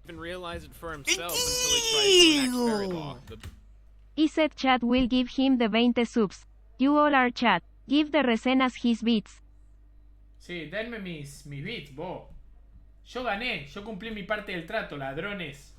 even realize it for himself until he tries to enact fairy law. Iset chat will give him the 20 subs. You all are chat. Give the recenas his beats. Sí, denme mis beats, bo. Yo gané, yo cumplí mi parte del trato, ladrones.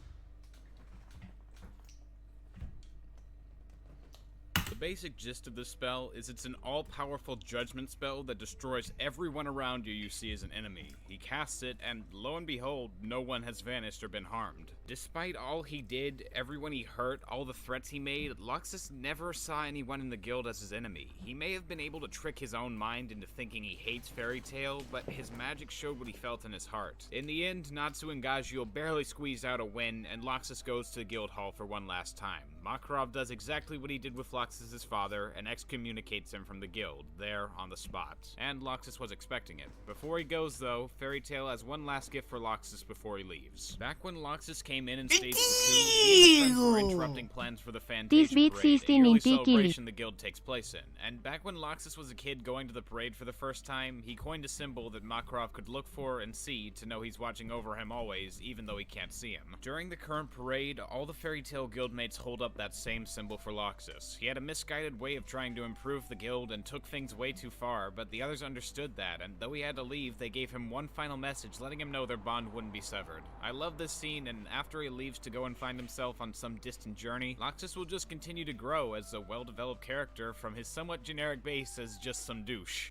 The basic gist of this spell is it's an all-powerful judgment spell that destroys everyone around you see as an enemy. He casts it, and lo and behold, no one has vanished or been harmed. Despite all he did, everyone he hurt, all the threats he made, Loxus never saw anyone in the guild as his enemy. He may have been able to trick his own mind into thinking he hates Fairy Tail, but his magic showed what he felt in his heart. In the end, Natsu and Gajeel barely squeeze out a win, and Loxus goes to the guild hall for one last time. Makarov does exactly what he did with Loxus' father, and excommunicates him from the guild, there on the spot. And Loxus was expecting it. Before he goes, though, Fairy Tail has one last gift for Loxus before he leaves. Back when Loxus came in and staged the coup, he and his friends were interrupting plans for the Fantasia Parade, a yearly celebration the guild takes place in. And back when Loxus was a kid going to the parade for the first time, he coined a symbol that Makarov could look for and see to know he's watching over him always, even though he can't see him. During the current parade, all the Fairy Tail guildmates hold up that same symbol for Loxus. He had a misguided way of trying to improve the guild and took things way too far, but the others understood that, and though he had to leave, they gave him one final message letting him know their bond wouldn't be severed. I love this scene, and after he leaves to go and find himself on some distant journey, Loxus will just continue to grow as a well-developed character from his somewhat generic base as just some douche.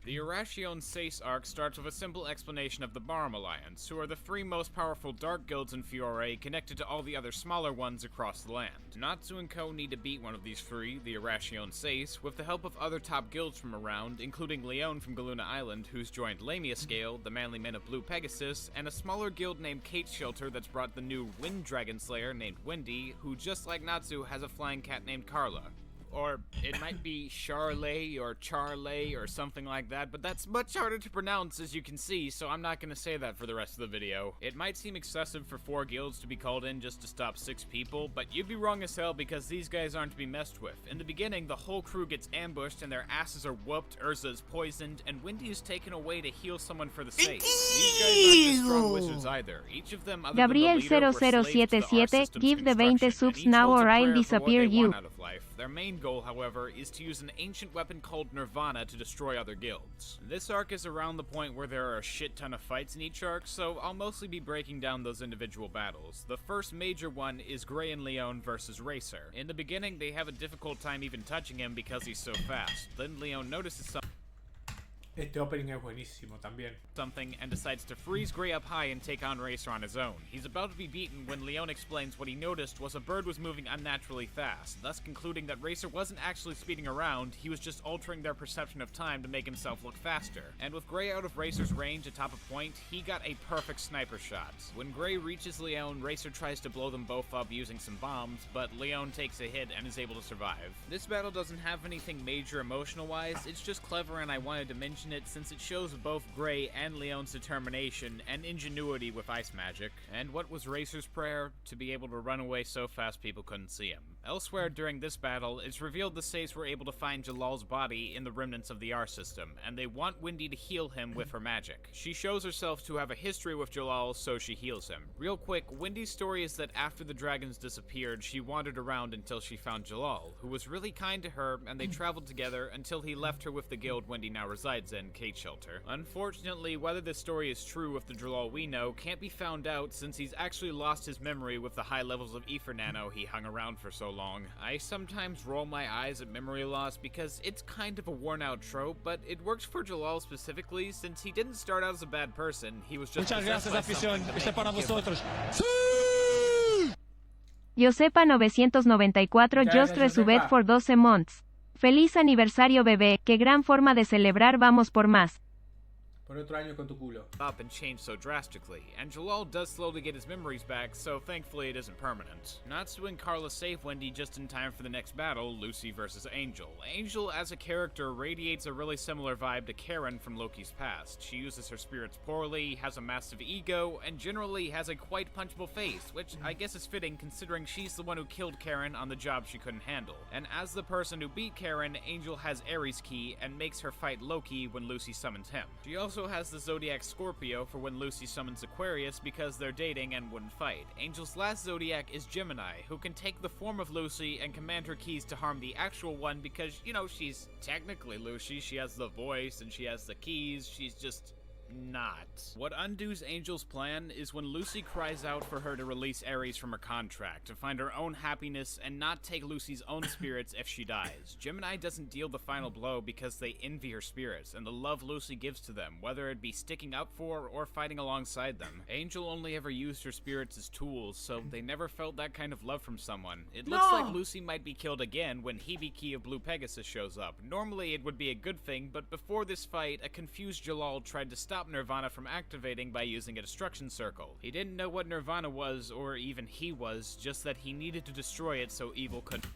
The Reacciona 6 arc starts with a simple explanation of the Barum Alliance, who are the three most powerful dark guilds in Fiore connected to all the other smaller ones across the land. Natsu and co need to beat one of these three, the Reacciona 6, with the help of other top guilds from around, including Leon from Galuna Island, who's joined Lamia Scale, the Manly Men of Blue Pegasus, and a smaller guild named Kate Shelter that's brought the new Wind Dragon Slayer named Wendy, who just like Natsu has a flying cat named Carla. Or it might be Charley or Charley or something like that, but that's much harder to pronounce as you can see, so I'm not gonna say that for the rest of the video. It might seem excessive for 4 guilds to be called in just to stop 6 people, but you'd be wrong as hell because these guys aren't to be messed with. In the beginning, the whole crew gets ambushed and their asses are whooped, Urza is poisoned, and Wendy is taken away to heal someone for the sake. These guys aren't just strong wizards either. Each of them, other Gabriel than the leader, were slaves to the R-system's give the 20 construction, subs and each now holds a or I'll prayer for what disappear they you. want out of life. Their main goal, however, is to use an ancient weapon called Nirvana to destroy other guilds. This arc is around the point where there are a shit ton of fights in each arc, so I'll mostly be breaking down those individual battles. The first major one is Gray and Leon versus Racer. In the beginning, they have a difficult time even touching him because he's so fast. Then Leon notices something. Este opening es buenísimo también. And decides to freeze Gray up high and take on Racer on his own. He's about to be beaten when Leon explains what he noticed was a bird was moving unnaturally fast, thus concluding that Racer wasn't actually speeding around, he was just altering their perception of time to make himself look faster. And with Gray out of Racer's range atop a point, he got a perfect sniper shot. When Gray reaches Leon, Racer tries to blow them both up using some bombs, but Leon takes a hit and is able to survive. This battle doesn't have anything major emotional-wise, it's just clever and I wanted to mention it since it shows both Gray and Leon's determination and ingenuity with ice magic. And what was Racer's prayer? To be able to run away so fast people couldn't see him. Elsewhere during this battle, it's revealed the Saints were able to find Jalal's body in the remnants of the R system, and they want Wendy to heal him with her magic. She shows herself to have a history with Jalal, so she heals him. Real quick, Wendy's story is that after the dragons disappeared, she wandered around until she found Jalal, who was really kind to her, and they traveled together until he left her with the guild Wendy now resides in, Kate Shelter. Unfortunately, whether this story is true with the Jalal we know can't be found out since he's actually lost his memory with the high levels of ether nano he hung around for so long. I sometimes roll my eyes at memory loss because it's kind of a worn out trope, but it works for Jalal specifically since he didn't start out as a bad person, he was just possessed by something to make him human. Josepa 994 just resubed for 12 months. Feliz aniversario bebé, qué gran forma de celebrar, vamos por más. Por otro año con tu culo. Up and change so drastically, and Jalal does slowly get his memories back, so thankfully it isn't permanent. Natsu and Carla save Wendy just in time for the next battle, Lucy versus Angel. Angel as a character radiates a really similar vibe to Karen from Loki's past. She uses her spirits poorly, has a massive ego, and generally has a quite punchable face, which I guess is fitting considering she's the one who killed Karen on the job she couldn't handle. And as the person who beat Karen, Angel has Ares Key and makes her fight Loki when Lucy summons him. She also has the Zodiac Scorpio for when Lucy summons Aquarius because they're dating and wouldn't fight. Angel's last Zodiac is Gemini, who can take the form of Lucy and command her keys to harm the actual one because, you know, she's technically Lucy, she has the voice and she has the keys, she's just not. What undoes Angel's plan is when Lucy cries out for her to release Ares from her contract, to find her own happiness and not take Lucy's own spirits if she dies. Gemini doesn't deal the final blow because they envy her spirits and the love Lucy gives to them, whether it be sticking up for or fighting alongside them. Angel only ever used her spirits as tools, so they never felt that kind of love from someone. It looks like Lucy might be killed again when Hebe Key of Blue Pegasus shows up. Normally it would be a good thing, but before this fight, a confused Jalal tried to stop Nirvana from activating by using a destruction circle. He didn't know what Nirvana was, or even he was, just that he needed to destroy it so evil couldn't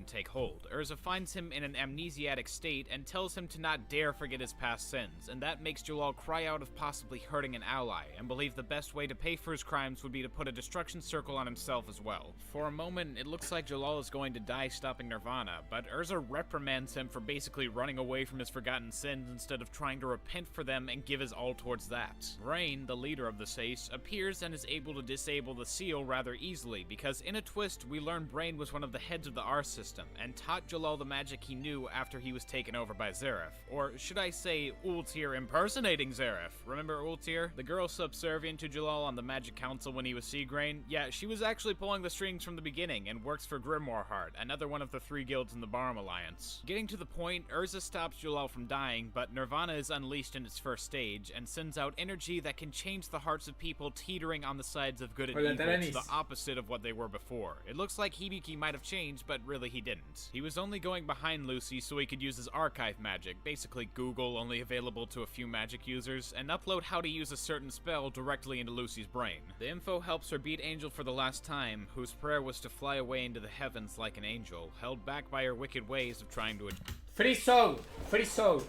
take hold. Urza finds him in an amnesiatic state and tells him to not dare forget his past sins, and that makes Jalal cry out of possibly hurting an ally, and believe the best way to pay for his crimes would be to put a destruction circle on himself as well. For a moment, it looks like Jalal is going to die stopping Nirvana, but Urza reprimands him for basically running away from his forgotten sins instead of trying to repent for them and give his all towards that. Brain, the leader of the Sace, appears and is able to disable the seal rather easily, because in a twist, we learn Brain was one of the heads of the R system, and taught Jalal the magic he knew after he was taken over by Zareth. Or should I say, Ultir impersonating Zareth. Remember Ultir? The girl subservient to Jalal on the Magic Council when he was Seagrain? Yeah, she was actually pulling the strings from the beginning, and works for Grimoire Heart, another one of the 3 guilds in the Barum Alliance. Getting to the point, Urza stops Jalal from dying, but Nirvana is unleashed in its first stage, and sends out energy that can change the hearts of people teetering on the sides of good and evil to the opposite of what they were before. It looks like Hibiki might have changed, but really he didn't. He was only going behind Lucy so he could use his archive magic, basically Google only available to a few magic users, and upload how to use a certain spell directly into Lucy's brain. The info helps her beat Angel for the last time, whose prayer was to fly away into the heavens like an angel, held back by her wicked ways of trying to... Free soul, free soul.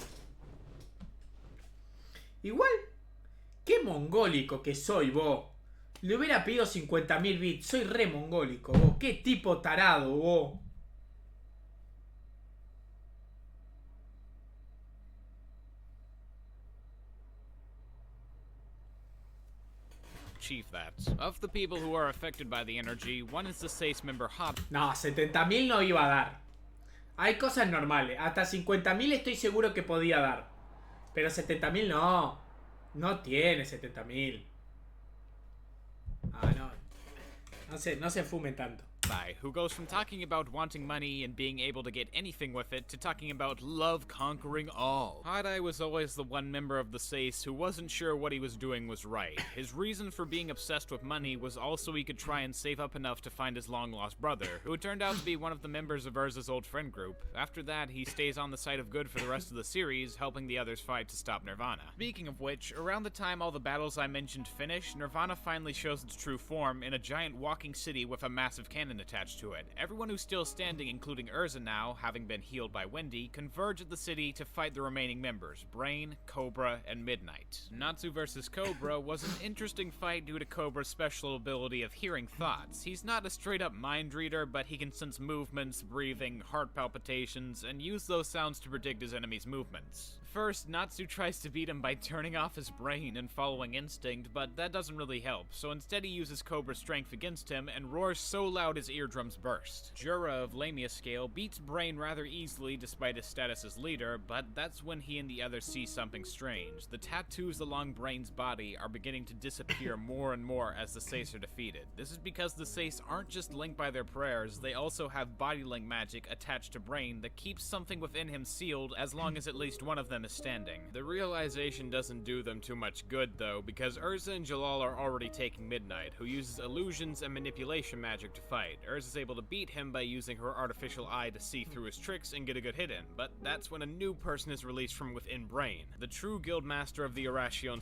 Igual, qué mongólico que soy, vos. Le hubiera pedido 50.000 bits, soy re mongólico, vos. Qué tipo tarado, vos. Achieve that. Of the people who are affected by the energy, one is the Sace member Hop. No, 70.000 no iba a dar. Hay cosas normales. Hasta 50.000 estoy seguro que podía dar. Pero 70.000 no. No tiene 70.000. Ah, no. No se fumen tanto. Who goes from talking about wanting money and being able to get anything with it to talking about love conquering all. Hadai was always the one member of the Sace who wasn't sure what he was doing was right. His reason for being obsessed with money was also he could try and save up enough to find his long-lost brother, who turned out to be one of the members of Urza's old friend group. After that, he stays on the side of good for the rest of the series, helping the others fight to stop Nirvana. Speaking of which, around the time all the battles I mentioned finish, Nirvana finally shows its true form in a giant walking city with a massive cannon attached to it. Everyone who's still standing, including Urza now, having been healed by Wendy, converge at the city to fight the remaining members, Brain, Cobra, and Midnight. Natsu vs. Cobra was an interesting fight due to Cobra's special ability of hearing thoughts. He's not a straight-up mind reader, but he can sense movements, breathing, heart palpitations, and use those sounds to predict his enemy's movements. First, Natsu tries to beat him by turning off his brain and following instinct, but that doesn't really help, so instead he uses Cobra's strength against him and roars so loud his eardrums burst. Jura of Lamia Scale beats Brain rather easily despite his status as leader, but that's when he and the others see something strange. The tattoos along Brain's body are beginning to disappear more and more as the Sace are defeated. This is because the Sace aren't just linked by their prayers, they also have body link magic attached to Brain that keeps something within him sealed as long as at least one of them is standing. The realization doesn't do them too much good though, because Urza and Jalal are already taking Midnight, who uses illusions and manipulation magic to fight. fight. Urza's able to beat him by using her artificial eye to see through his tricks and get a good hit in, but that's when a new person is released from within Brain, the true guild master of the Reacciona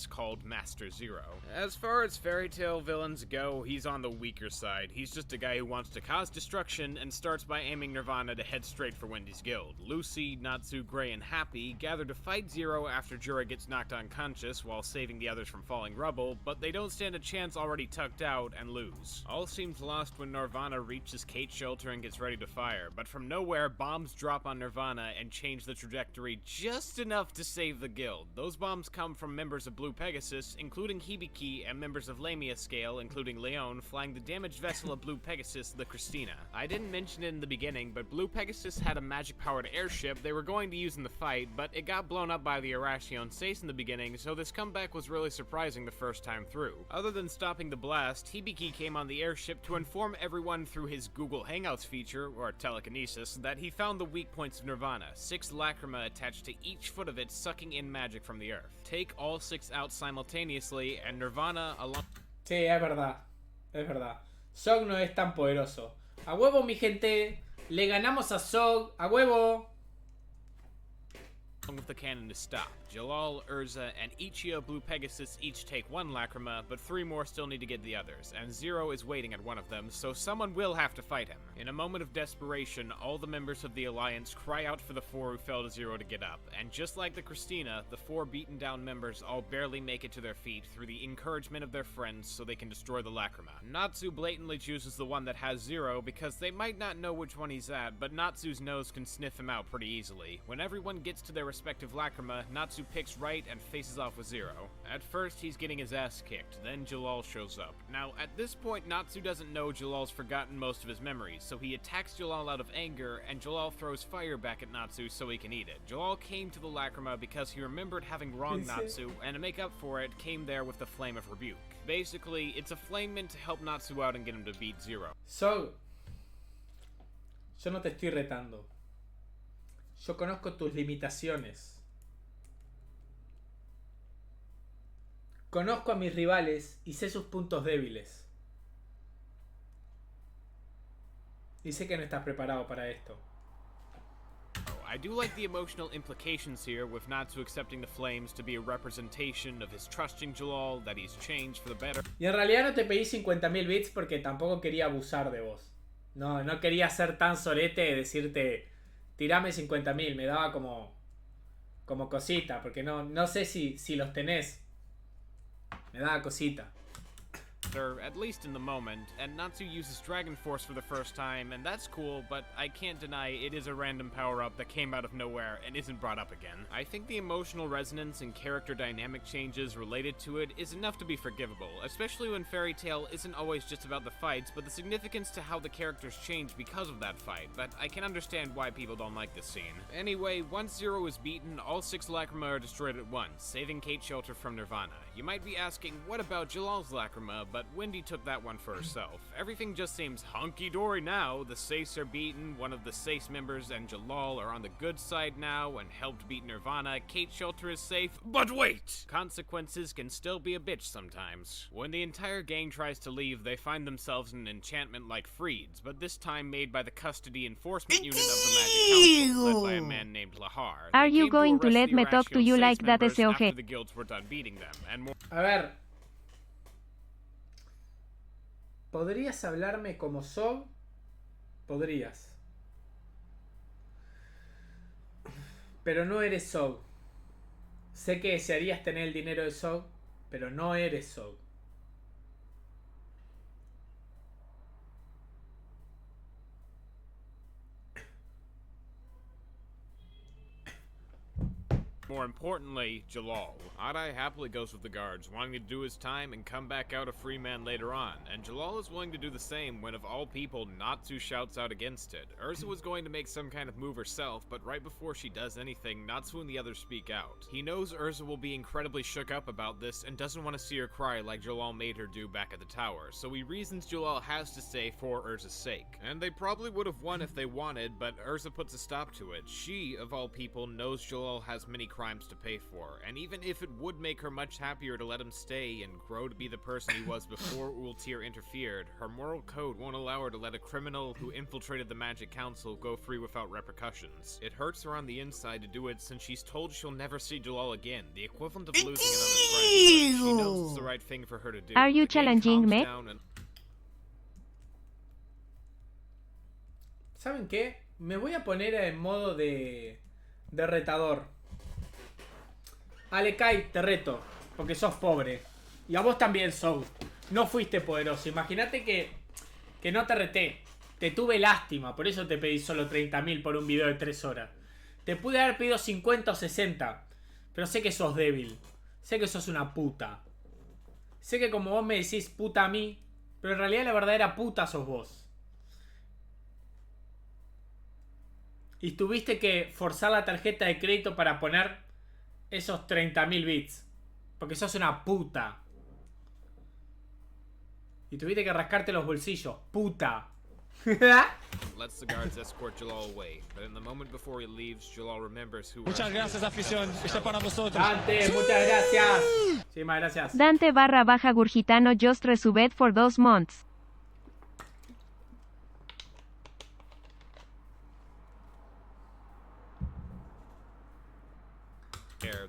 called Master Zero. As far as fairy tale villains go, he's on the weaker side. He's just a guy who wants to cause destruction and starts by aiming Nirvana to head straight for Wendy's guild. Lucy, Natsu, Gray, and Happy gather to fight Zero after Jura gets knocked unconscious while saving the others from falling rubble, but they don't stand a chance already tucked out and lose. All seems lost when Nirvana reaches Kate's shelter and gets ready to fire, but from nowhere, bombs drop on Nirvana and change the trajectory just enough to save the guild. Those bombs come from members of Blue Pegasus, including Hibiki, and members of Lamia Scale, including Leon, flying the damaged vessel of Blue Pegasus, the Christina. I didn't mention it in the beginning, but Blue Pegasus had a magic-powered airship they were going to use in the fight, but it got blown up by the Reacciona in the beginning, so this comeback was really surprising the first time through. Other than stopping the blast, Hibiki came on the airship to inform everyone through his Google Hangouts feature, or telekinesis, that he found the weak points of Nirvana, 6 lacrima attached to each foot of it sucking in magic from the earth. Take all 6 out simultaneously, and Nirvana along... Sí, es verdad. Es verdad. Zog no es tan poderoso. A huevo, mi gente. Le ganamos a Zog. A huevo. with the cannon to stop. Jalal, Urza, and Ichio Blue Pegasus each take 1 lacrima, but 3 more still need to get the others, and Zero is waiting at one of them, so someone will have to fight him. In a moment of desperation, all the members of the Alliance cry out for the 4 who fell to Zero to get up, and just like the Christina, the 4 beaten down members all barely make it to their feet through the encouragement of their friends so they can destroy the lacrima. Natsu blatantly chooses the one that has Zero because they might not know which one he's at, but Natsu's nose can sniff him out pretty easily. When everyone gets to their respective lacrima, Natsu picks right and faces off with Zero. At first, he's getting his ass kicked, then Jalal shows up. Now, at this point, Natsu doesn't know Jalal's forgotten most of his memories, so he attacks Jalal out of anger, and Jalal throws fire back at Natsu so he can eat it. Jalal came to the lacrima because he remembered having wronged Natsu, and to make up for it, came there with the Flame of Rebuke. Basically, it's a flame meant to help Natsu out and get him to beat Zero. So, yo no te estoy retando. Yo conozco tus limitaciones. Conozco a mis rivales y sé sus puntos débiles. Y sé que no estás preparado para esto. I do like the emotional implications here, with Natsu accepting the flames to be a representation of his trusting Jalal, that he's changed for the better. Y en realidad no te pedí 50.000 bits porque tampoco quería abusar de vos. No quería ser tan sorete de decirte tirame 50.000, me daba como cosita, porque no sé si los tenés. Me daba cosita. At least in the moment, and Natsu uses Dragon Force for the first time, and that's cool, but I can't deny it is a random power-up that came out of nowhere and isn't brought up again. I think the emotional resonance and character dynamic changes related to it is enough to be forgivable, especially when Fairy Tail isn't always just about the fights, but the significance to how the characters change because of that fight, but I can understand why people don't like this scene. Anyway, once Zero is beaten, all 6 lacrima are destroyed at once, saving Kate's shelter from Nirvana. You might be asking, what about Jalal's lacrima, but Wendy took that one for herself. Everything just seems hunky-dory now. The Sace are beaten, one of the Sace members and Jalal are on the good side now and helped beat Nirvana. Kate's shelter is safe, but wait! Consequences can still be a bitch sometimes. When the entire gang tries to leave, they find themselves in an enchantment like Freed's, but this time made by the custody enforcement unit of the Magic Council, led by a man named Lahar. Are you going to let me talk to you like that, SOG? After the guilds were done beating them, and more. A ver. ¿Podrías hablarme como Zog? Podrías. Pero no eres Zog. Sé que desearías tener el dinero de Zog, pero no eres Zog. More importantly, Jalal. Adai happily goes with the guards, wanting to do his time and come back out a free man later on, and Jalal is willing to do the same when of all people, Natsu shouts out against it. Urza was going to make some kind of move herself, but right before she does anything, Natsu and the others speak out. He knows Urza will be incredibly shook up about this and doesn't want to see her cry like Jalal made her do back at the tower, so he reasons Jalal has to stay for Urza's sake. And they probably would have won if they wanted, but Urza puts a stop to it. She, of all people, knows Jalal has many crimes to pay for, and even if it would make her much happier to let him stay and grow to be the person he was before Ultir interfered, her moral code won't allow her to let a criminal who infiltrated the Magic Council go free without repercussions. It hurts her on the inside to do it since she's told she'll never see Jalal again, the equivalent of losing another friend. But she knows it's the right thing for her to do. Are you The game challenging calms me? down and ¿Saben qué? Me voy a poner en modo de retador. Alekai, te reto, porque sos pobre. Y a vos también, Soul. No fuiste poderoso. Imagínate que no te reté. Te tuve lástima, por eso te pedí solo 30.000 por un video de 3 horas. Te pude haber pedido 50 o 60. Pero sé que sos débil. Sé que sos una puta. Sé que como vos me decís puta a mí, pero en realidad la verdadera puta sos vos. Y tuviste que forzar la tarjeta de crédito para poner esos 30.000 bits. Porque sos una puta. Y tuviste que rascarte los bolsillos. Puta. lets the guards escort Jalal away. But in the moment before he leaves, Jalal remembers who Muchas gracias, afición. Está para vosotros. Dante, muchas gracias. Sí, más gracias. Dante barra baja Gurgitano just resubed for 2 months.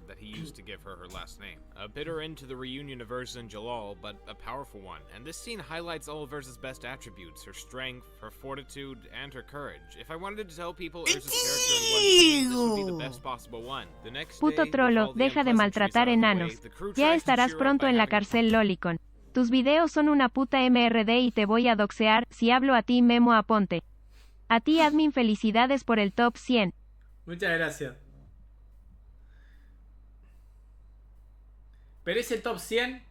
that he used to give her her last name. A bitter end to the reunion of Urza and Jalal, but a powerful one, and this scene highlights all of Urza's best attributes, her strength, her fortitude, and her courage. If I wanted to tell people Urza's character in one scene, this would be the best possible one. The next Puto day, with trolo, all the deja de unpleasantries maltratar out of the way, enanos. the crew Ya tries to estarás cheer up pronto by en la having cárcel Lolicon. Tus videos son una puta MRD y te voy a doxear, si hablo a ti Memo Aponte. A ti admin, felicidades por el top 100. Muchas gracias. Pero ese top 100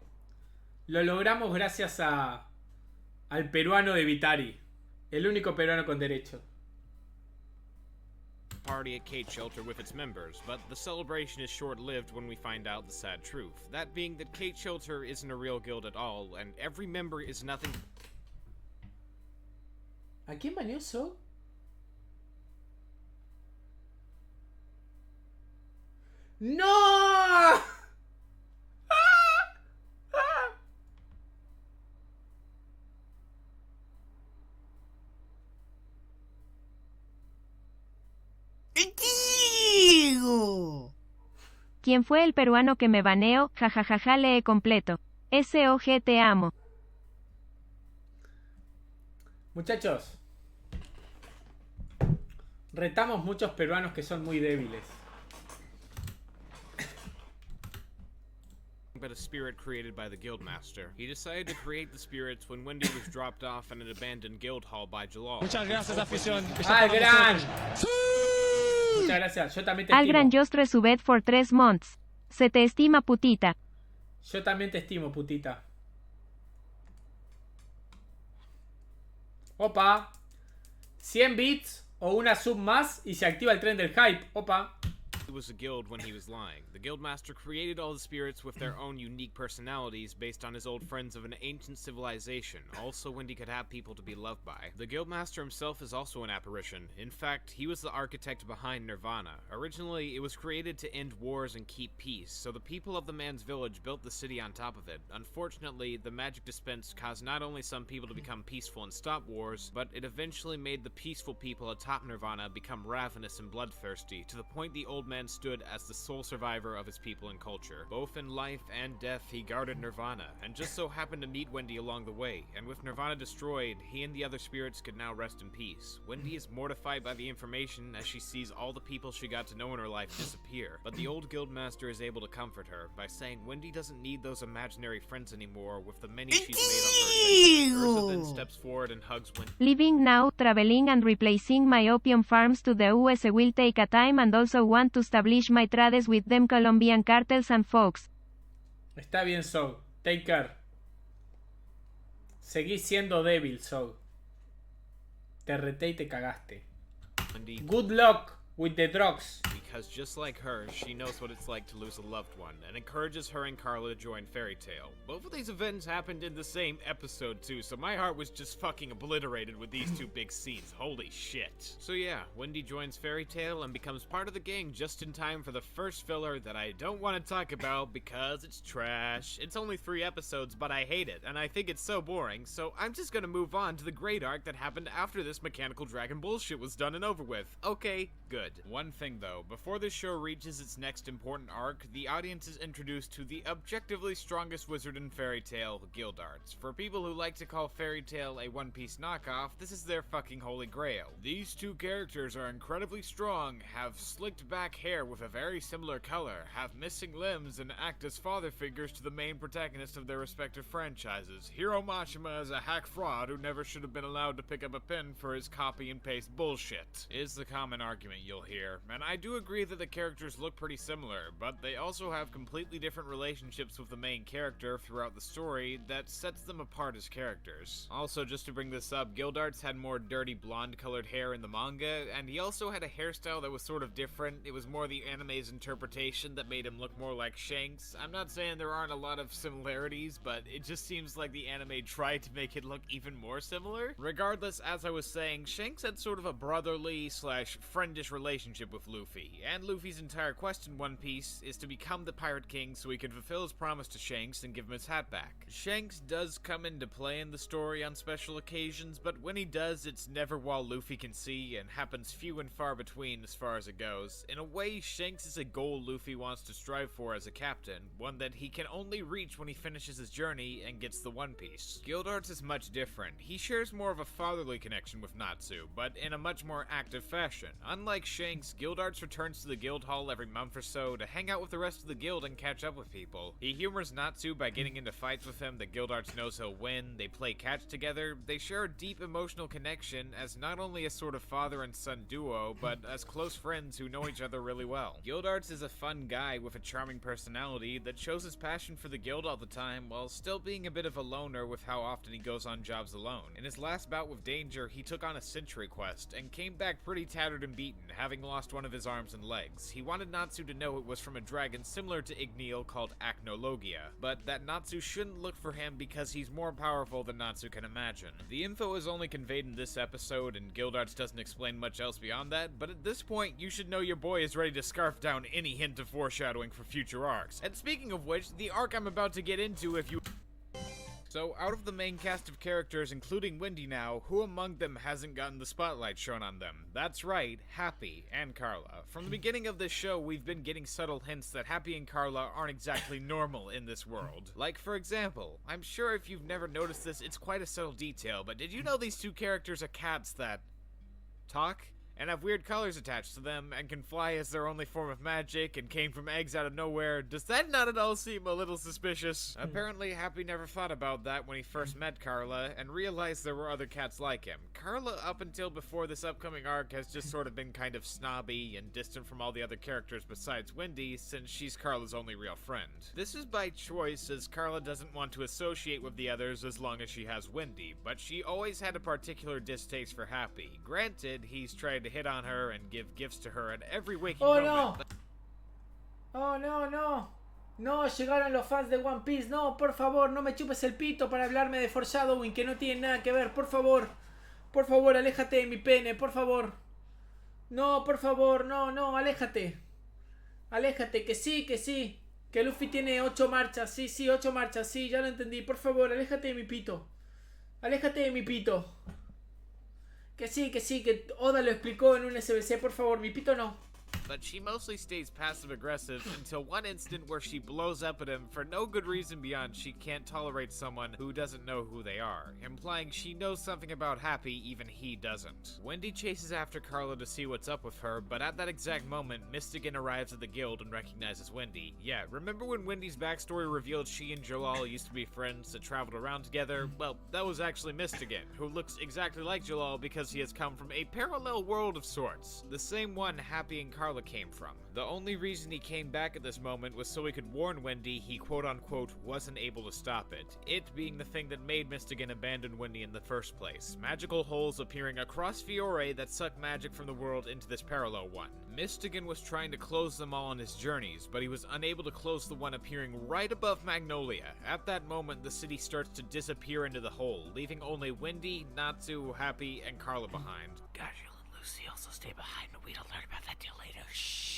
lo logramos gracias al peruano de Vitari. El único peruano con derecho. party at Kate Shelter with its members, but the celebration is short-lived when we find out the sad truth. That being that Kate Shelter isn't a real guild at all, and every member is nothing. ¿A quién baneó eso? ¡No! ¿Quién fue el peruano que me baneó? Jajajaja, lee completo. SOG, te amo. Muchachos, retamos muchos peruanos que son muy débiles. But a spirit created by the Guildmaster. He decided to create the spirits when Wendy was dropped off in an abandoned guild hall by Jalal. Muchas gracias, afición. ¡Algran! Muchas gracias, yo también te Algran estimo. just resubed for 3 months. Se te estima, putita. Yo también te estimo, putita. Opa. 100 bits o una sub más y se activa el tren del hype. Opa. It was a guild when he was lying. The Guildmaster created all the spirits with their own unique personalities based on his old friends of an ancient civilization, also Wendy could have people to be loved by. The Guildmaster himself is also an apparition. In fact, he was the architect behind Nirvana. Originally, it was created to end wars and keep peace, so the people of the man's village built the city on top of it. Unfortunately, the magic dispensed caused not only some people to become peaceful and stop wars, but it eventually made the peaceful people atop Nirvana become ravenous and bloodthirsty, to the point the old man stood as the sole survivor of his people and culture. Both in life and death, he guarded Nirvana, and just so happened to meet Wendy along the way, and with Nirvana destroyed, he and the other spirits could now rest in peace. Wendy is mortified by the information as she sees all the people she got to know in her life disappear, but the old Guildmaster is able to comfort her by saying Wendy doesn't need those imaginary friends anymore with the many she's made on her adventure. Urza then steps forward and hugs Wendy. Living now, traveling and replacing my opium farms to the US will take a time and also want to establish my trades with them Colombian cartels and folks. Está bien, Soul. Take care. Seguí siendo débil, Soul. Te reté y te cagaste. Wendy Good luck with the drugs. because just like her, she knows what it's like to lose a loved one, and encourages her and Carla to join Fairy Tail. Both of these events happened in the same episode too, so my heart was just fucking obliterated with these two big scenes. Holy shit. So yeah, Wendy joins Fairy Tail and becomes part of the gang just in time for the first filler that I don't want to talk about because it's trash. It's only 3 episodes, but I hate it, and I think it's so boring, so I'm just gonna move on to the great arc that happened after this mechanical dragon bullshit was done and over with. Okay, good. One thing though, before this show reaches its next important arc, the audience is introduced to the objectively strongest wizard in Fairy Tail, Guildarts. For people who like to call Fairy Tail a One Piece knockoff, this is their fucking holy grail. These two characters are incredibly strong, have slicked back hair with a very similar color, have missing limbs, and act as father figures to the main protagonists of their respective franchises. Hiro Mashima is a hack fraud who never should have been allowed to pick up a pen for his copy and paste bullshit, is the common argument you'll hear. And I do agree that the characters look pretty similar, but they also have completely different relationships with the main character throughout the story that sets them apart as characters. Also, just to bring this up, Guildarts had more dirty blonde colored hair in the manga, and he also had a hairstyle that was sort of different. It was more the anime's interpretation that made him look more like Shanks. I'm not saying there aren't a lot of similarities, but it just seems like the anime tried to make it look even more similar. Regardless, as I was saying, Shanks had sort of a brotherly slash friendish relationship with Luffy, and Luffy's entire quest in One Piece is to become the Pirate King so he can fulfill his promise to Shanks and give him his hat back. Shanks does come into play in the story on special occasions, but when he does, it's never while Luffy can see, and happens few and far between as far as it goes. In a way, Shanks is a goal Luffy wants to strive for as a captain, one that he can only reach when he finishes his journey and gets the One Piece. Guildarts is much different. He shares more of a fatherly connection with Natsu, but in a much more active fashion. Unlike Shanks, Guildarts returns to the guild hall every month or so to hang out with the rest of the guild and catch up with people. He humors Natsu by getting into fights with him that Guildarts knows he'll win, they play catch together, they share a deep emotional connection as not only a sort of father and son duo, but as close friends who know each other really well. Guildarts is a fun guy with a charming personality that shows his passion for the guild all the time while still being a bit of a loner with how often he goes on jobs alone. In his last bout with Danger, he took on a sentry quest and came back pretty tattered and beaten, having lost one of his arms and legs. He wanted Natsu to know it was from a dragon similar to Igneel called Acnologia, but that Natsu shouldn't look for him because he's more powerful than Natsu can imagine. The info is only conveyed in this episode, and Guildarts doesn't explain much else beyond that, but at this point, you should know your boy is ready to scarf down any hint of foreshadowing for future arcs. And speaking of which, the arc I'm about to get into, if you... So, out of the main cast of characters, including Wendy now, who among them hasn't gotten the spotlight shown on them? That's right, Happy and Carla. From the beginning of this show, we've been getting subtle hints that Happy and Carla aren't exactly normal in this world. Like, for example, I'm sure if you've never noticed this, it's quite a subtle detail, but did you know these two characters are cats that talk? And have weird colors attached to them, and can fly as their only form of magic, and came from eggs out of nowhere? Does that not at all seem a little suspicious? Apparently, Happy never thought about that when he first met Carla, and realized there were other cats like him. Carla, up until before this upcoming arc, has just sort of been kind of snobby and distant from all the other characters besides Wendy, since she's Carla's only real friend. This is by choice, as Carla doesn't want to associate with the others as long as she has Wendy, but she always had a particular distaste for Happy. Granted, he's tried to hit on her and give gifts to her at every waking moment. No! Oh, no, no. No, llegaron los fans de One Piece. No, por favor, no me chupes el pito para hablarme de foreshadowing que no tiene nada que ver. Por favor. Por favor, aléjate de mi pene, por favor. No, por favor, no, no, aléjate. Aléjate, que sí, que sí. Que Luffy tiene 8 marchas. Sí, sí, 8 marchas. Sí, ya lo entendí. Por favor, aléjate de mi pito. Aléjate de mi pito. Que sí, que Oda lo explicó en un SBC, por favor, mi pito no. But she mostly stays passive-aggressive until one instant where she blows up at him for no good reason beyond she can't tolerate someone who doesn't know who they are, implying she knows something about Happy even he doesn't. Wendy chases after Carla to see what's up with her, but at that exact moment, Mystigan arrives at the guild and recognizes Wendy. Yeah, remember when Wendy's backstory revealed she and Jalal used to be friends that traveled around together? Well, that was actually Mystigan, who looks exactly like Jalal because he has come from a parallel world of sorts. The same one Happy and Carla Carla came from. The only reason he came back at this moment was so he could warn Wendy he quote-unquote wasn't able to stop it, it being the thing that made Mystigan abandon Wendy in the first place. Magical holes appearing across Fiore that suck magic from the world into this parallel one. Mystigan was trying to close them all on his journeys, but he was unable to close the one appearing right above Magnolia. At that moment, the city starts to disappear into the hole, leaving only Wendy, Natsu, Happy, and Carla behind. Gabriel and Lucy also stay behind, but we don't learn about that till later. Shh.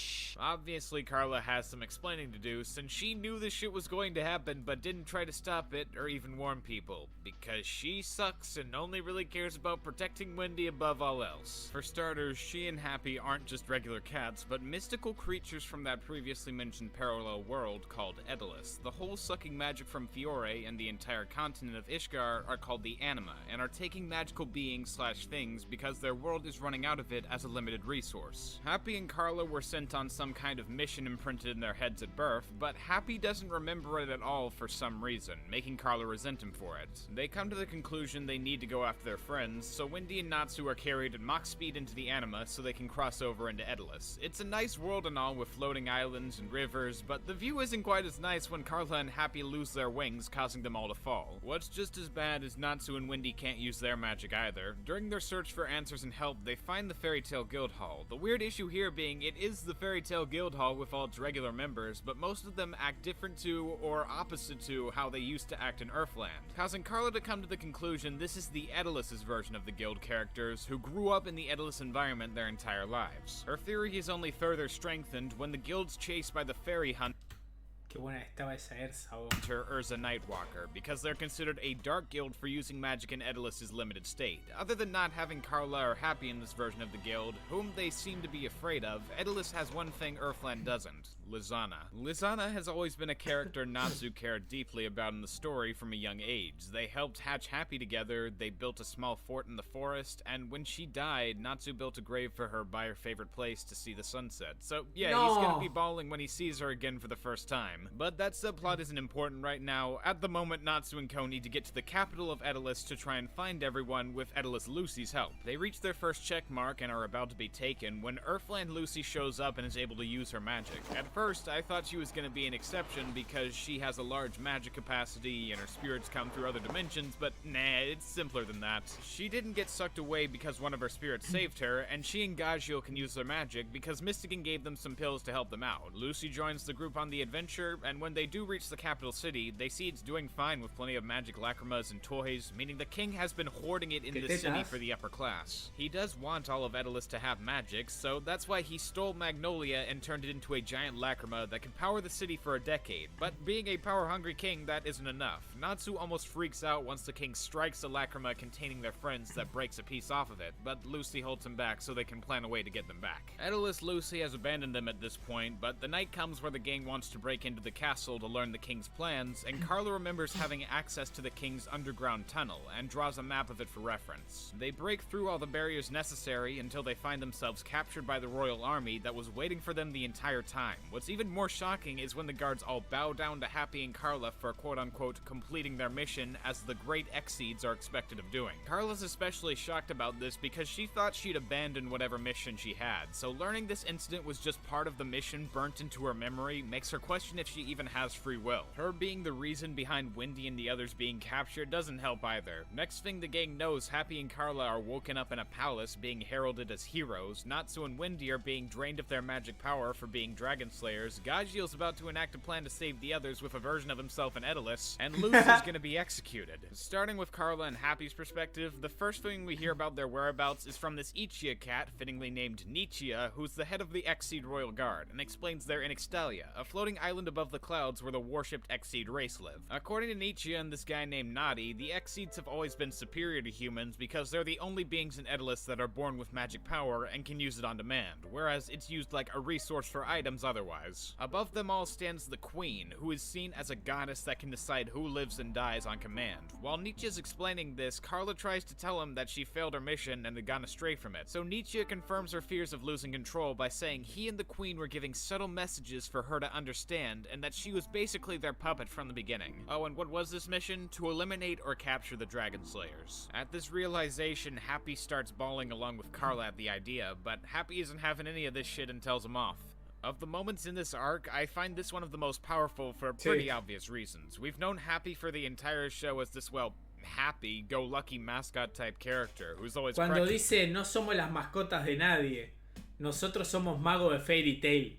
Obviously, Carla has some explaining to do, since she knew this shit was going to happen, but didn't try to stop it or even warn people, because she sucks and only really cares about protecting Wendy above all else. For starters, she and Happy aren't just regular cats, but mystical creatures from that previously mentioned parallel world called Daedalus. The whole sucking magic from Fiore and the entire continent of Ishgar are called the Anima, and are taking magical beings/things because their world is running out of it as a limited resource. Happy and Carla were sent on some kind of mission imprinted in their heads at birth, but Happy doesn't remember it at all for some reason, making Carla resent him for it. They come to the conclusion they need to go after their friends, so Wendy and Natsu are carried at Mach speed into the Anima so they can cross over into Daedalus. It's a nice world and all with floating islands and rivers, but the view isn't quite as nice when Carla and Happy lose their wings, causing them all to fall. What's just as bad is Natsu and Wendy can't use their magic either. During their search for answers and help, they find the Fairy Tale Guild Hall. The weird issue here being it is the Fairy Tale Guild Hall with all its regular members, but most of them act different to, or opposite to, how they used to act in Earthland, causing Carla to come to the conclusion this is the Daedalus' version of the guild characters, who grew up in the Daedalus environment their entire lives. Her theory is only further strengthened when the guild's chased by the fairy hunter Qué buena estaba esa Ersa, oh. Urza Nightwalker, because they're considered a dark guild for using magic in Daedalus' limited state. Other than not having Carla or Happy in this version of the guild, whom they seem to be afraid of, Daedalus has one thing Earthland doesn't: Lizana. Lizana has always been a character Natsu cared deeply about in the story from a young age. They helped hatch Happy together, they built a small fort in the forest, and when she died, Natsu built a grave for her by her favorite place to see the sunset. So yeah, he's gonna be bawling when he sees her again for the first time. But that subplot isn't important right now. At the moment, Natsu and Ko need to get to the capital of Daedalus to try and find everyone with Daedalus Lucy's help. They reach their first check mark and are about to be taken when Earthland Lucy shows up and is able to use her magic. At first, I thought she was going to be an exception because she has a large magic capacity and her spirits come through other dimensions, but nah, it's simpler than that. She didn't get sucked away because one of her spirits saved her, and she and Gagio can use their magic because Mystigan gave them some pills to help them out. Lucy joins the group on the adventure, and when they do reach the capital city, they see it's doing fine with plenty of magic lacrimas and toys, meaning the king has been hoarding it in the city for the upper class. He does want all of Daedalus to have magic, so that's why he stole Magnolia and turned it into a giant lacrima that can power the city for a decade. But being a power-hungry king, that isn't enough. Natsu almost freaks out once the king strikes a lacrima containing their friends that breaks a piece off of it, but Lucy holds him back so they can plan a way to get them back. Daedalus Lucy has abandoned them at this point, but the night comes where the gang wants to break into the castle to learn the king's plans, and Carla remembers having access to the king's underground tunnel and draws a map of it for reference. They break through all the barriers necessary until they find themselves captured by the royal army that was waiting for them the entire time. What's even more shocking is when the guards all bow down to Happy and Carla for quote-unquote completing their mission, as the great Exceeds are expected of doing. Carla's especially shocked about this because she thought she'd abandoned whatever mission she had, so learning this incident was just part of the mission burnt into her memory makes her question if she even has free will. Her being the reason behind Wendy and the others being captured doesn't help either. Next thing the gang knows, Happy and Carla are woken up in a palace being heralded as heroes, Natsu and Wendy are being drained of their magic power for being dragon slayers, Gagio's about to enact a plan to save the others with a version of himself in Daedalus, and Lucy's gonna be executed. Starting with Carla and Happy's perspective, the first thing we hear about their whereabouts is from this Ichia cat, fittingly named Nichia, who's the head of the Exceed Royal Guard, and explains they're in Extalia, a floating island above the clouds where the worshipped Exceed race live. According to Nietzsche and this guy named Nadi, the Exceeds have always been superior to humans because they're the only beings in Daedalus that are born with magic power and can use it on demand, whereas it's used like a resource for items otherwise. Above them all stands the Queen, who is seen as a goddess that can decide who lives and dies on command. While Nietzsche is explaining this, Carla tries to tell him that she failed her mission and had gone astray from it, so Nietzsche confirms her fears of losing control by saying he and the Queen were giving subtle messages for her to understand, and that she was basically their puppet from the beginning. Oh, and what was this mission? To eliminate or capture the Dragon Slayers. At this realization, Happy starts bawling along with Carla at the idea, but Happy isn't having any of this shit and tells him off. Of the moments in this arc, I find this one of the most powerful for pretty obvious reasons. We've known Happy for the entire show as this, well, happy-go-lucky mascot-type character who's always Cuando dice, no somos las mascotas de nadie, nosotros somos magos de Fairy Tail.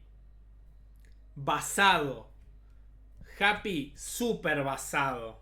Basado. Happy, super basado.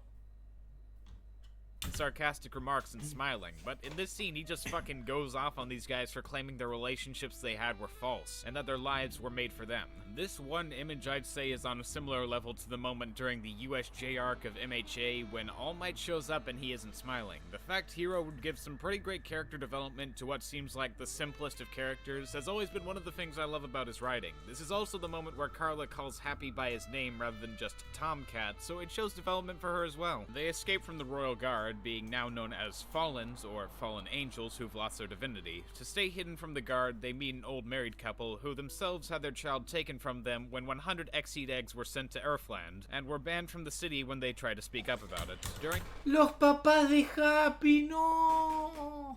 Sarcastic remarks and smiling, but in this scene he just fucking goes off on these guys for claiming the relationships they had were false, and that their lives were made for them. This one image I'd say is on a similar level to the moment during the USJ arc of MHA when All Might shows up and he isn't smiling. The fact Hero would give some pretty great character development to what seems like the simplest of characters has always been one of the things I love about his writing. This is also the moment where Carla calls Happy by his name rather than just Tomcat, so it shows development for her as well. They escape from the Royal Guard, being now known as Fallens, or Fallen Angels who've lost their divinity. To stay hidden from the Guard, they meet an old married couple who themselves had their child taken from them when 100 Exceed eggs were sent to Earthland, and were banned from the city when they tried to speak up about it. During Los papás de Happy, no.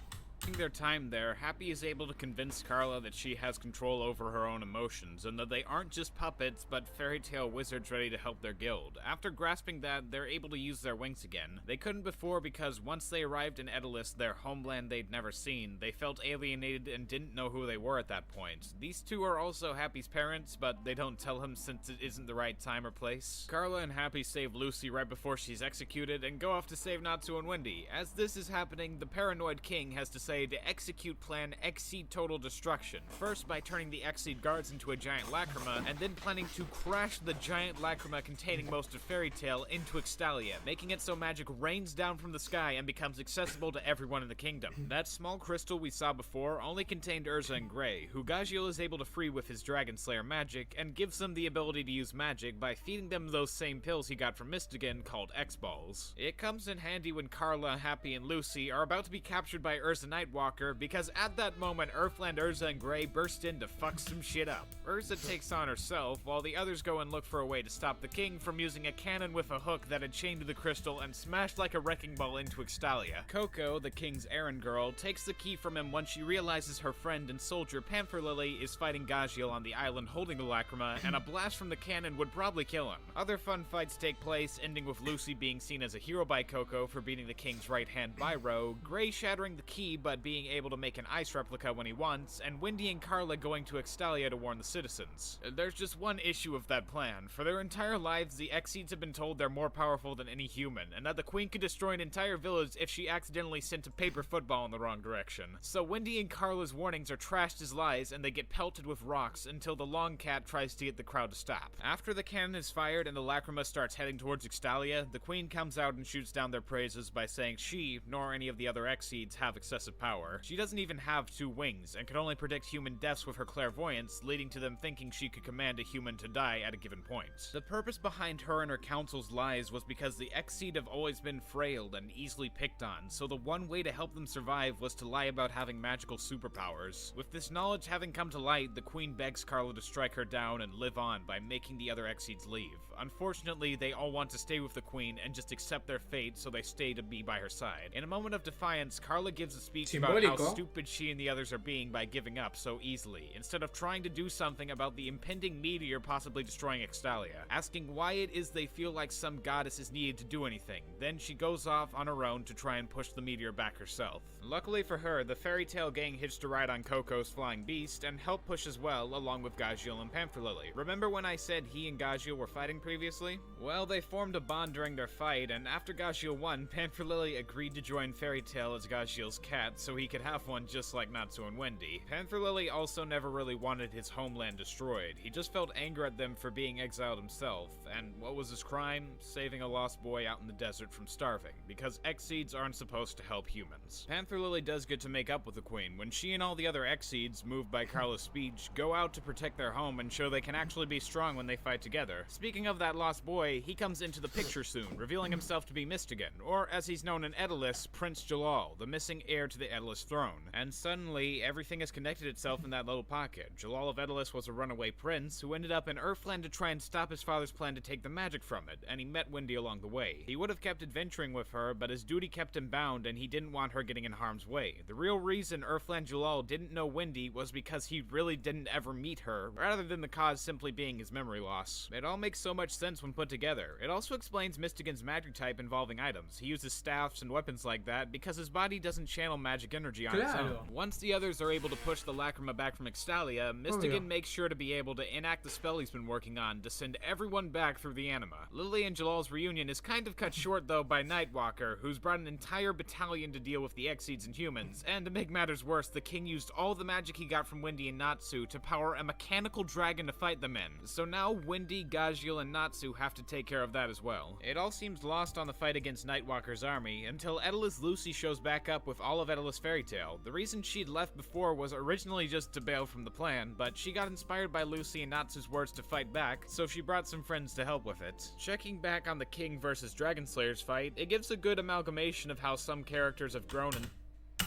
their time there, Happy is able to convince Carla that she has control over her own emotions, and that they aren't just puppets, but fairy tale wizards ready to help their guild. After grasping that, they're able to use their wings again. They couldn't before because once they arrived in Edalis, their homeland they'd never seen, they felt alienated and didn't know who they were at that point. These two are also Happy's parents, but they don't tell him since it isn't the right time or place. Carla and Happy save Lucy right before she's executed and go off to save Natsu and Wendy. As this is happening, the paranoid king has to say to execute plan Exceed Total Destruction. First by turning the Exceed guards into a giant lacrima, and then planning to crash the giant lacrima containing most of Fairy Tail into Extalia, making it so magic rains down from the sky and becomes accessible to everyone in the kingdom. That small crystal we saw before only contained Urza and Grey, who Gagiel is able to free with his Dragon Slayer magic, and gives them the ability to use magic by feeding them those same pills he got from Mystigan called X-Balls. It comes in handy when Carla, Happy, and Lucy are about to be captured by Urza Nightwalker, because at that moment Earthland, Urza, and Grey burst in to fuck some shit up. Urza takes on herself, while the others go and look for a way to stop the king from using a cannon with a hook that had chained to the crystal and smashed like a wrecking ball into Extalia. Coco, the king's errand girl, takes the key from him once she realizes her friend and soldier Panther Lily is fighting Gagiel on the island holding the lacrima, and a blast from the cannon would probably kill him. Other fun fights take place, ending with Lucy being seen as a hero by Coco for beating the king's right hand Byro, Grey shattering the key but being able to make an ice replica when he wants, and Wendy and Carla going to Extalia to warn the citizens. There's just one issue with that plan. For their entire lives, the Exceeds have been told they're more powerful than any human, and that the queen could destroy an entire village if she accidentally sent a paper football in the wrong direction. So Wendy and Carla's warnings are trashed as lies, and they get pelted with rocks until the long cat tries to get the crowd to stop. After the cannon is fired and the lacrima starts heading towards Extalia, the queen comes out and shoots down their praises by saying she, nor any of the other Exceeds, have excessive power. She doesn't even have two wings, and could only predict human deaths with her clairvoyance, leading to them thinking she could command a human to die at a given point. The purpose behind her and her council's lies was because the Exceed have always been frail and easily picked on, so the one way to help them survive was to lie about having magical superpowers. With this knowledge having come to light, the queen begs Carla to strike her down and live on by making the other Exceeds leave. Unfortunately, they all want to stay with the queen and just accept their fate, so they stay to be by her side. In a moment of defiance, Carla gives a speech about how stupid she and the others are being by giving up so easily, instead of trying to do something about the impending meteor possibly destroying Extalia, asking why it is they feel like some goddess is needed to do anything. Then she goes off on her own to try and push the meteor back herself. Luckily for her, the Fairy Tail gang hitched a ride on Coco's flying beast and helped push as well, along with Gagiel and Panther Lily. Remember when I said he and Gagiel were fighting previously? Well, they formed a bond during their fight, and after Gagiel won, Panther Lily agreed to join Fairy Tail as Gagiel's cat so he could have one just like Natsu and Wendy. Panther Lily also never really wanted his homeland destroyed. He just felt anger at them for being exiled himself, and what was his crime? Saving a lost boy out in the desert from starving, because Exceeds aren't supposed to help humans. Panther Lily does get to make up with the queen when she and all the other Exceeds, moved by Carla's speech, go out to protect their home and show they can actually be strong when they fight together. Speaking of that lost boy, he comes into the picture soon, revealing himself to be Mystigan, or as he's known in Edalis, Prince Jalal, the missing heir to the Edelis' throne, and suddenly everything has connected itself in that little pocket. Jalal of Edelis was a runaway prince who ended up in Earthland to try and stop his father's plan to take the magic from it, and he met Wendy along the way. He would have kept adventuring with her, but his duty kept him bound and he didn't want her getting in harm's way. The real reason Earthland Jalal didn't know Wendy was because he really didn't ever meet her, rather than the cause simply being his memory loss. It all makes so much sense when put together. It also explains Mystigan's magic type involving items. He uses staffs and weapons like that because his body doesn't channel magic energy on its own. Once the others are able to push the Lacrima back from Extalia, Mystigan makes sure to be able to enact the spell he's been working on to send everyone back through the anima. Lily and Jalal's reunion is kind of cut short though by Nightwalker, who's brought an entire battalion to deal with the Exceeds and humans, and to make matters worse, the king used all the magic he got from Wendy and Natsu to power a mechanical dragon to fight them in. So now Wendy, Gajiel, and Natsu have to take care of that as well. It all seems lost on the fight against Nightwalker's army until Edelis Lucy shows back up with all of Edelis' fairy tale. The reason she'd left before was originally just to bail from the plan, but she got inspired by Lucy and Natsu's words to fight back, so she brought some friends to help with it. Checking back on the King versus Dragon Slayer's fight, it gives a good amalgamation of how some characters have grown in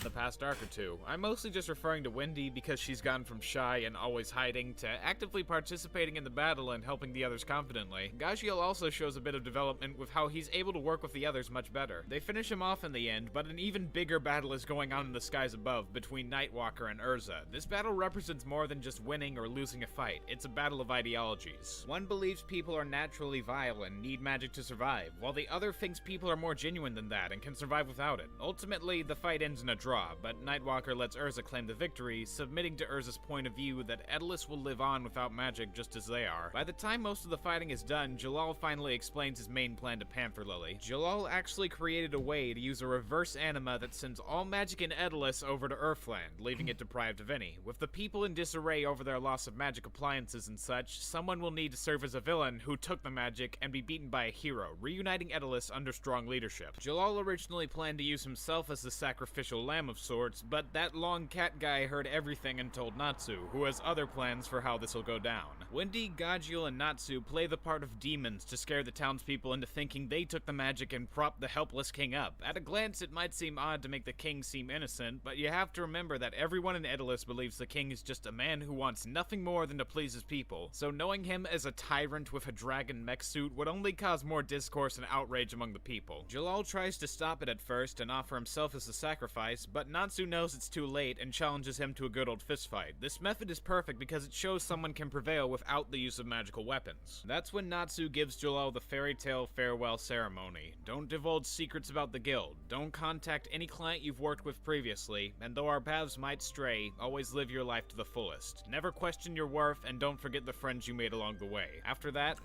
the past arc or two. I'm mostly just referring to Wendy because she's gone from shy and always hiding to actively participating in the battle and helping the others confidently. Gajiel also shows a bit of development with how he's able to work with the others much better. They finish him off in the end, but an even bigger battle is going on in the skies above between Nightwalker and Urza. This battle represents more than just winning or losing a fight. It's a battle of ideologies. One believes people are naturally vile and need magic to survive, while the other thinks people are more genuine than that and can survive without it. Ultimately, the fight ends in a draw, but Nightwalker lets Urza claim the victory, submitting to Urza's point of view that Edelis will live on without magic just as they are. By the time most of the fighting is done, Jalal finally explains his main plan to Panther Lily. Jalal actually created a way to use a reverse anima that sends all magic in Edelis over to Earthland, leaving it deprived of any. With the people in disarray over their loss of magic appliances and such, someone will need to serve as a villain who took the magic and be beaten by a hero, reuniting Edelis under strong leadership. Jalal originally planned to use himself as the sacrificial lamb of sorts, but that long cat guy heard everything and told Natsu, who has other plans for how this will go down. Wendy, Gajiel, and Natsu play the part of demons to scare the townspeople into thinking they took the magic and propped the helpless king up. At a glance, it might seem odd to make the king seem innocent, but you have to remember that everyone in Edelis believes the king is just a man who wants nothing more than to please his people, so knowing him as a tyrant with a dragon mech suit would only cause more discourse and outrage among the people. Jalal tries to stop it at first and offer himself as a sacrifice, but Natsu knows it's too late and challenges him to a good old fistfight. This method is perfect because it shows someone can prevail without the use of magical weapons. That's when Natsu gives Jalal the fairy tale farewell ceremony. Don't divulge secrets about the guild, don't contact any client you've worked with previously, and though our paths might stray, always live your life to the fullest. Never question your worth, and don't forget the friends you made along the way. After that,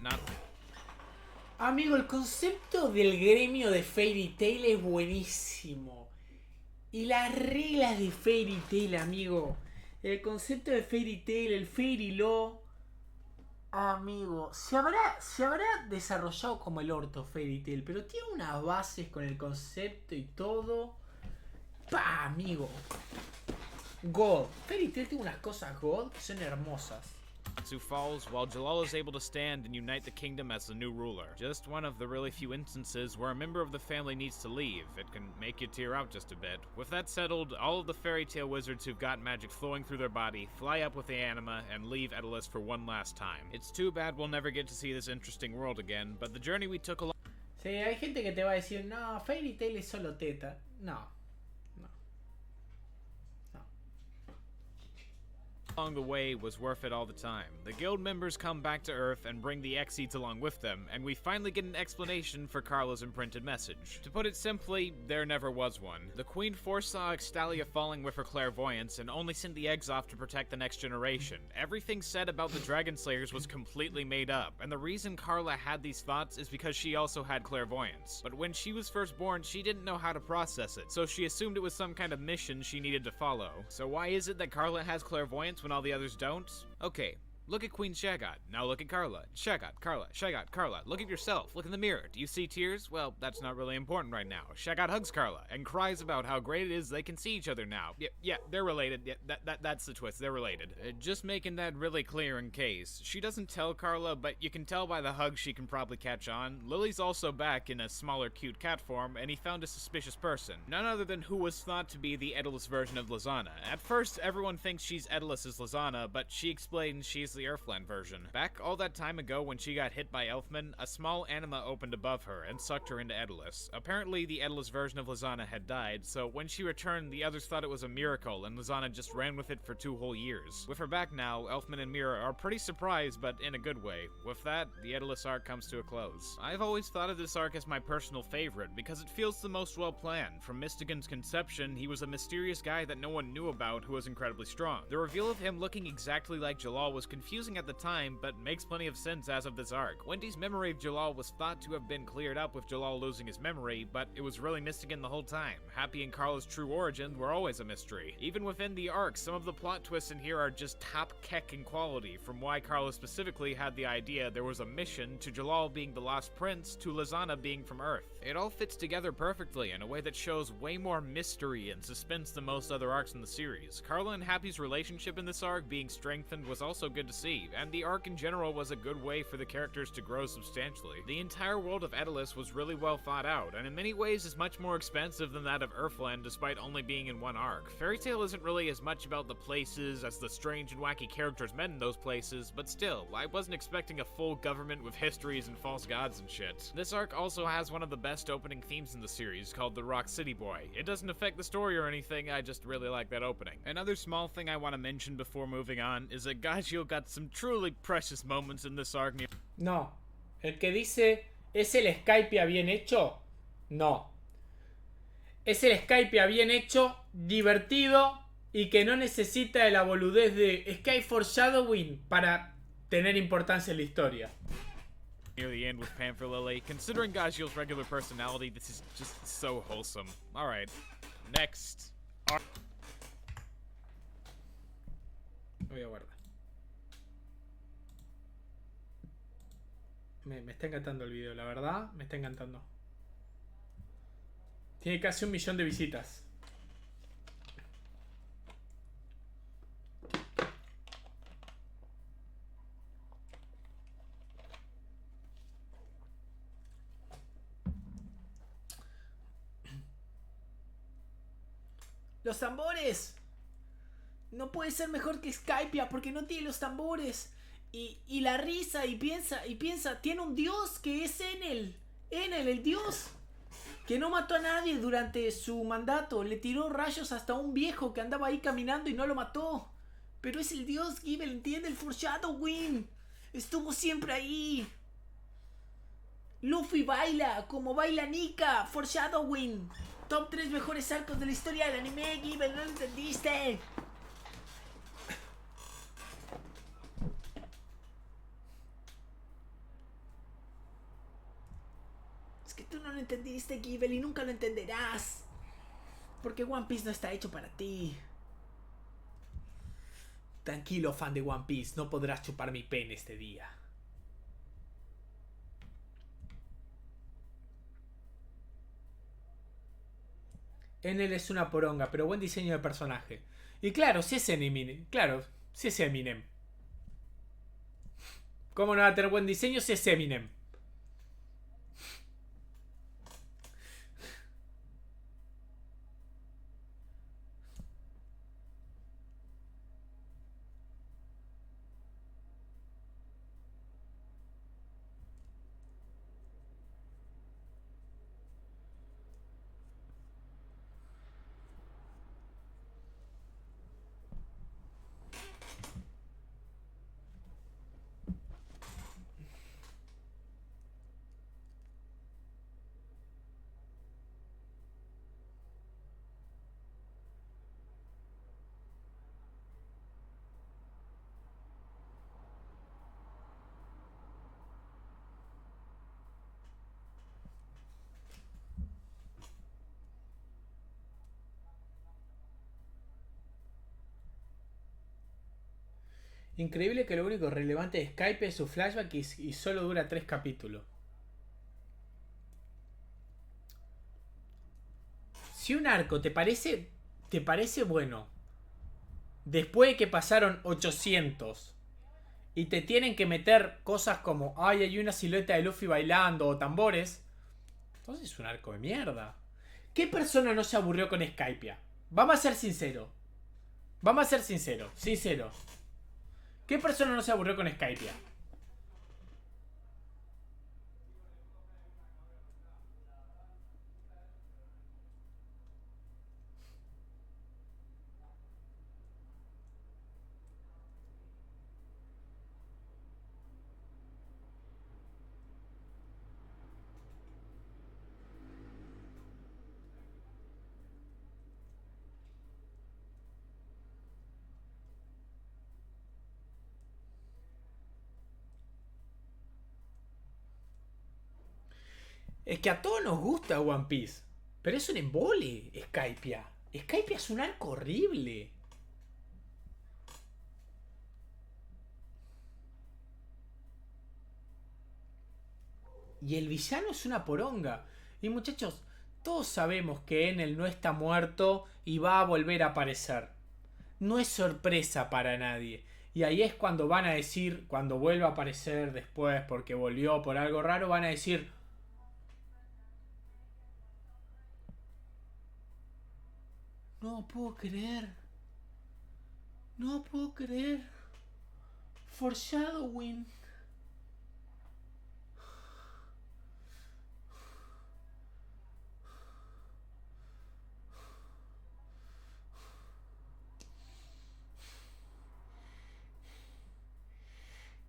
Amigo, el concepto del gremio de Fairy Tail es buenísimo. Y las reglas de Fairy Tail, amigo. El concepto de Fairy Tail, el Fairy Law. Amigo, se habrá desarrollado como el orto Fairy Tail, pero tiene unas bases con el concepto y todo. ¡Pah, amigo! God. Fairy Tail tiene unas cosas God que son hermosas. Natsu falls, while Jalal is able to stand and unite the kingdom as the new ruler. Just one of the really few instances where a member of the family needs to leave. It can make you tear out just a bit. With that settled, all of the fairy tale wizards who've got magic flowing through their body fly up with the anima and leave Edelis for one last time. It's too bad we'll never get to see this interesting world again, but the journey we took along. Sí, hay gente que te va a decir, no, Fairy Tail es solo teta. No. Along the way was worth it all the time. The guild members come back to Earth and bring the Exceeds along with them, and we finally get an explanation for Carla's imprinted message. To put it simply, there never was one. The Queen foresaw Extalia falling with her clairvoyance and only sent the eggs off to protect the next generation. Everything said about the Dragon Slayers was completely made up, and the reason Carla had these thoughts is because she also had clairvoyance. But when she was first born, she didn't know how to process it, so she assumed it was some kind of mission she needed to follow. So why is it that Carla has clairvoyance when all the others don't? Okay, Look at Queen Shagat. Now look at Carla. Shagat, Carla, Shagat, Carla. Look at yourself. Look in the mirror. Do you see tears? Well, that's not really important right now. Shagat hugs Carla and cries about how great it is they can see each other now. Yeah, they're related. Yeah, that's the twist. They're related. Just making that really clear in case. She doesn't tell Carla, but you can tell by the hug she can probably catch on. Lily's also back in a smaller, cute cat form, and he found a suspicious person. None other than who was thought to be the Edalus version of Lizana. At first, everyone thinks she's Edalus' Lizana, but she explains she's the Earthland version. Back all that time ago when she got hit by Elfman, a small anima opened above her and sucked her into Edalus. Apparently, the Edalus version of Lizana had died, so when she returned, the others thought it was a miracle, and Lizana just ran with it for 2 whole years. With her back now, Elfman and Mira are pretty surprised, but in a good way. With that, the Edalus arc comes to a close. I've always thought of this arc as my personal favorite, because it feels the most well planned. From Mystigan's conception, he was a mysterious guy that no one knew about who was incredibly strong. The reveal of him looking exactly like Jalal was confusing at the time, but makes plenty of sense as of this arc. Wendy's memory of Jalal was thought to have been cleared up with Jalal losing his memory, but it was really Mystigan the whole time. Happy and Carla's true origins were always a mystery. Even within the arc, some of the plot twists in here are just top keck in quality, from why Carla specifically had the idea there was a mission, to Jalal being the lost prince, to Lizana being from Earth. It all fits together perfectly in a way that shows way more mystery and suspense than most other arcs in the series. Carla and Happy's relationship in this arc being strengthened was also good to see, and the arc in general was a good way for the characters to grow substantially. The entire world of Edalus was really well thought out, and in many ways is much more expansive than that of Earthland despite only being in one arc. Fairy Tail isn't really as much about the places as the strange and wacky characters met in those places, but still, I wasn't expecting a full government with histories and false gods and shit. This arc also has one of the best opening themes in the series called the Rock City Boy. It doesn't affect the story or anything, I just really like that opening. Another small thing I want to mention before moving on is that Gajil got some truly precious moments in this arc. No. El que dice, ¿es el Skypiea bien hecho? No. Es el Skypiea bien hecho, divertido y que no necesita de la boludez de Sky Foreshadowing para tener importancia en la historia. Near the end with Panther Lily. Considering Gajil's regular personality, this is just so wholesome. Alright, next. Voy a guardar. Me está encantando el video, la verdad, me está encantando. Tiene casi 1 millón de visitas. ¡Los tambores! No puede ser mejor que Skypiea porque no tiene los tambores. Y la risa, y piensa, tiene un dios que es Enel, el dios, que no mató a nadie durante su mandato. Le tiró rayos hasta un viejo que andaba ahí caminando y no lo mató. Pero es el dios Guibel, entiende el foreshadowing. Estuvo siempre ahí. Luffy baila como baila Nika, foreshadowing. Top 3 mejores arcos de la historia del anime, Guibel, ¿no lo entendiste? Es que tú no lo entendiste, Guibel, y nunca lo entenderás. Porque One Piece no está hecho para ti. Tranquilo, fan de One Piece, no podrás chupar mi pene este día. Enel es una poronga, pero buen diseño de personaje. Y claro, si es Eminem. Claro, si es Eminem. ¿Cómo no va a tener buen diseño si es Eminem? Increíble que lo único relevante de Skype es su flashback y solo dura 3 capítulos. Si un arco te parece bueno, después de que pasaron 800 y te tienen que meter cosas como, ay, hay una silueta de Luffy bailando o tambores, entonces es un arco de mierda. ¿Qué persona no se aburrió con Skypiea? Vamos a ser sinceros. Vamos a ser sinceros. Sincero. ¿Qué persona no se aburrió con Skypiea? Es que a todos nos gusta One Piece. Pero es un embole, Skypiea. Skypiea es un arco horrible. Y el villano es una poronga. Y muchachos, todos sabemos que Enel no está muerto y va a volver a aparecer. No es sorpresa para nadie. Y ahí es cuando van a decir, cuando vuelva a aparecer después porque volvió por algo raro, van a decir, no puedo creer. No puedo creer. Foreshadowing.